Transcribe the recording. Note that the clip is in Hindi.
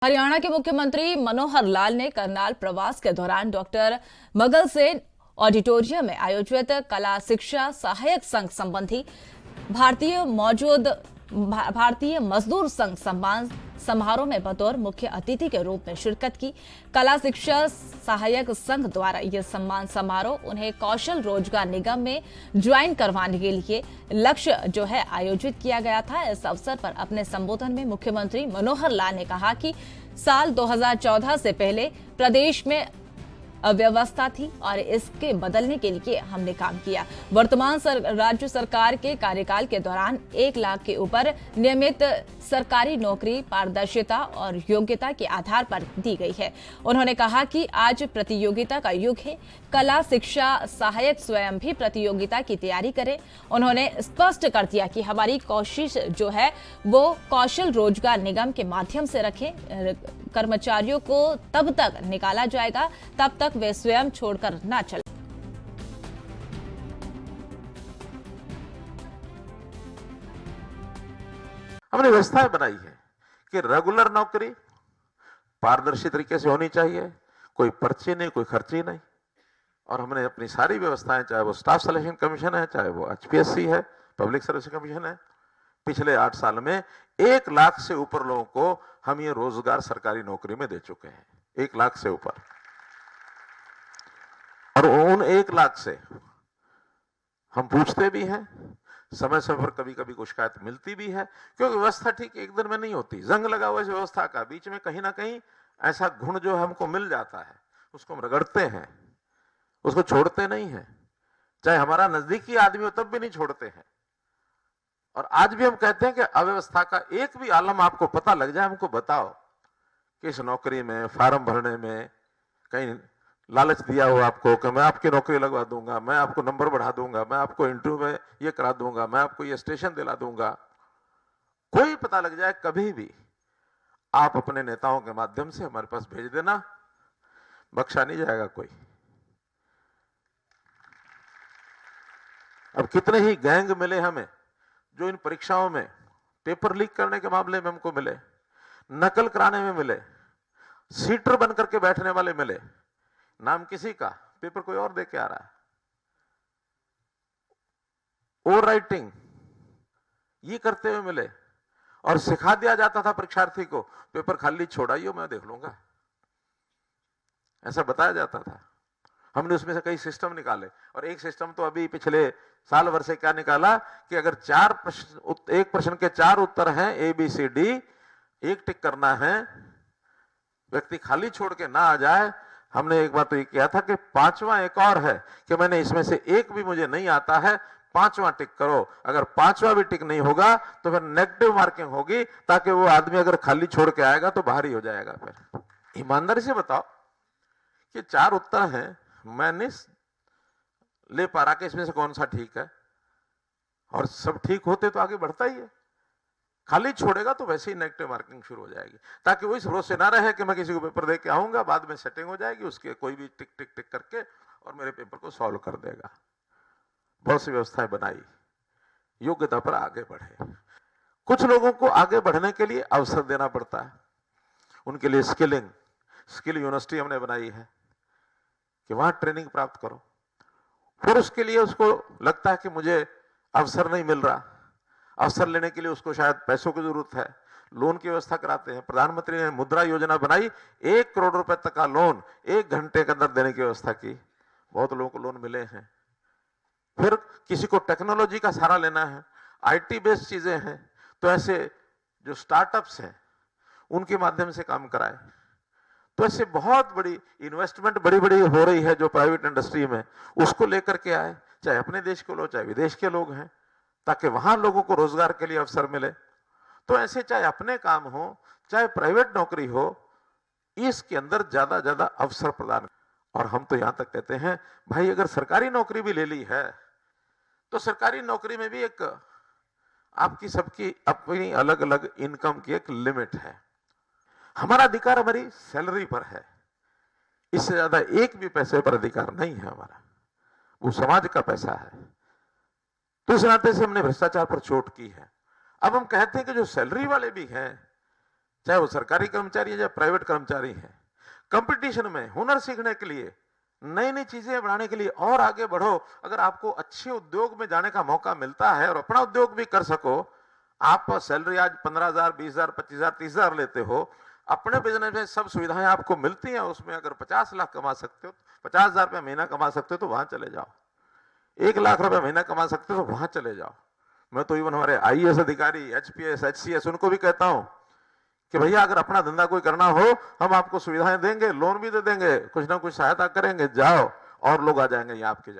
हरियाणा के मुख्यमंत्री मनोहर लाल ने करनाल प्रवास के दौरान डॉक्टर मगल सेन ऑडिटोरियम में आयोजित कला शिक्षा सहायक संघ संबंधी भारतीय मजदूर संघ सम्मान समारोह में बतौर मुख्य अतिथि के रूप में शिरकत की। कला शिक्षा सहायक संघ द्वारा यह सम्मान समारोह उन्हें कौशल रोजगार निगम में ज्वाइन करवाने के लिए लक्ष्य आयोजित किया गया था। इस अवसर पर अपने संबोधन में मुख्यमंत्री मनोहर लाल ने कहा कि साल 2014 से पहले प्रदेश में अव्यवस्था थी और इसके बदलने के लिए हमने काम किया। वर्तमान राज्य सरकार के कार्यकाल के दौरान 1 लाख के ऊपर नियमित सरकारी नौकरी पारदर्शिता और योग्यता के आधार पर दी गई है। उन्होंने कहा कि आज प्रतियोगिता का युग है, कला शिक्षा सहायक स्वयं भी प्रतियोगिता की तैयारी करें। उन्होंने स्पष्ट कर दिया कि हमारी कोशिश वो कौशल रोजगार निगम के माध्यम से रखें। कर्मचारियों को तब तक निकाला जाएगा तब तक वे स्वयं छोड़कर ना चले। हमने व्यवस्थाएं बनाई है कि रेगुलर नौकरी पारदर्शी तरीके से होनी चाहिए, कोई पर्ची नहीं, कोई खर्ची नहीं। और हमने अपनी सारी व्यवस्थाएं, चाहे वो स्टाफ सिलेक्शन कमीशन है, चाहे वो HPSC है, पब्लिक सर्विस कमीशन है, पिछले 8 साल में 1 लाख से ऊपर लोगों को हम ये रोजगार सरकारी नौकरी में दे चुके हैं। 1 लाख से ऊपर। और उन 1 लाख से हम पूछते भी हैं, समय समय पर कभी कभी कुछ शिकायत मिलती भी है, क्योंकि व्यवस्था ठीक एक दिन में नहीं होती। जंग लगा हुआ इस व्यवस्था का, बीच में कहीं ना कहीं ऐसा गुण जो हमको मिल जाता है, उसको हम रगड़ते हैं, उसको छोड़ते नहीं है। चाहे हमारा नजदीकी आदमी हो तब भी नहीं छोड़ते हैं। और आज भी हम कहते हैं कि अव्यवस्था का एक भी आलम आपको पता लग जाए, हमको बताओ कि इस नौकरी में फॉर्म भरने में कहीं लालच दिया हो आपको कि मैं आपकी नौकरी लगवा दूंगा, मैं आपको नंबर बढ़ा दूंगा, मैं आपको इंटरव्यू में ये करा दूंगा, मैं आपको ये स्टेशन दिला दूंगा। कोई पता लग जाए कभी भी, आप अपने नेताओं के माध्यम से हमारे पास भेज देना, बख्शा नहीं जाएगा कोई। अब कितने ही गैंग मिले हमें जो इन परीक्षाओं में पेपर लीक करने के मामले में हमको मिले, नकल कराने में मिले, सीटर बन करके बैठने वाले मिले, नाम किसी का, पेपर कोई और दे के आ रहा है, ओवर राइटिंग ये करते हुए मिले। और सिखा दिया जाता था परीक्षार्थी को, पेपर खाली छोड़ाइयो मैं देख लूंगा, ऐसा बताया जाता था। हमने उसमें से कई सिस्टम निकाले, और एक सिस्टम तो अभी पिछले साल भर से क्या निकाला कि अगर एक प्रश्न के 4 उत्तर हैं ABCD, एक टिक करना है, व्यक्ति खाली छोड़ के ना आ जाए। हमने एक बार तो ये किया था कि 5वां एक और है कि मैंने इसमें से एक भी मुझे नहीं आता है, 5वां टिक करो। अगर 5वां भी टिक नहीं होगा तो फिर नेगेटिव मार्किंग होगी, ताकि वो आदमी अगर खाली छोड़ के आएगा तो बाहर ही हो जाएगा। फिर ईमानदारी से बताओ कि 4 उत्तर हैं, मैं नहीं ले पा रहा कि इसमें से कौन सा ठीक है, और सब ठीक होते तो आगे बढ़ता ही है। खाली छोड़ेगा तो वैसे ही नेगेटिव मार्किंग शुरू हो जाएगी, ताकि वो इस भरोसे ना रहे कि मैं किसी को पेपर दे के आऊंगा, बाद में सेटिंग हो जाएगी उसके, कोई भी टिक टिक टिक करके और मेरे पेपर को सॉल्व कर देगा। बहुत सी व्यवस्थाएं बनाई, योग्यता पर आगे बढ़े। कुछ लोगों को आगे बढ़ने के लिए अवसर देना पड़ता है, उनके लिए स्किल यूनिवर्सिटी हमने बनाई है कि वहां ट्रेनिंग प्राप्त करो। फिर उसके लिए उसको लगता है कि मुझे अवसर नहीं मिल रहा, अवसर लेने के लिए उसको शायद पैसों की जरूरत है, लोन की व्यवस्था कराते हैं। प्रधानमंत्री ने मुद्रा योजना बनाई, 1 करोड़ रुपए तक का लोन 1 घंटे के अंदर देने की व्यवस्था की, बहुत लोगों को लोन मिले हैं। फिर किसी को टेक्नोलॉजी का सहारा लेना है, IT बेस्ड चीजें हैं, तो ऐसे जो स्टार्टअप्स हैं उनके माध्यम से काम कराए। तो ऐसे बहुत बड़ी इन्वेस्टमेंट बड़ी बड़ी हो रही है जो प्राइवेट इंडस्ट्री में, उसको लेकर के आए, चाहे अपने देश के लोग चाहे विदेश के लोग हैं, ताकि वहां लोगों को रोजगार के लिए अवसर मिले। तो ऐसे चाहे अपने काम हो चाहे प्राइवेट नौकरी हो, इसके अंदर ज्यादा अवसर प्रदान। और हम तो यहां तक कहते हैं, भाई अगर सरकारी नौकरी भी ले ली है तो सरकारी नौकरी में भी एक आपकी सबकी अपनी अलग अलग इनकम की एक लिमिट है। हमारा अधिकार हमारी सैलरी पर है, इससे ज्यादा एक भी पैसे पर अधिकार नहीं है हमारा, वो समाज का पैसा है। तो इस नाते से हमने भ्रष्टाचार पर चोट की है। अब हम कहते हैं कि जो सैलरी वाले भी हैं चाहे वो सरकारी कर्मचारी है या प्राइवेट कर्मचारी है। कंपटीशन में हुनर सीखने के लिए, नई नई चीजें बढ़ाने के लिए और आगे बढ़ो। अगर आपको अच्छे उद्योग में जाने का मौका मिलता है और अपना उद्योग भी कर सको, आप सैलरी आज 15,000, 20,000, 25,000, 30,000 लेते हो, अपने बिजनेस में सब सुविधाएं आपको मिलती हैं, उसमें अगर 50 लाख कमा सकते हो, 50,000 रुपया महीना कमा सकते हो तो वहां चले जाओ। 1 लाख रुपया महीना कमा सकते हो तो वहां चले जाओ। मैं तो इवन हमारे आईएएस अधिकारी, एचपीएस, एचसीएस उनको भी कहता हूं कि भैया अगर अपना धंधा कोई करना हो, हम आपको सुविधाएं देंगे, लोन भी दे देंगे, कुछ ना कुछ सहायता करेंगे, जाओ और लोग आ जाएंगे यहाँ आपके।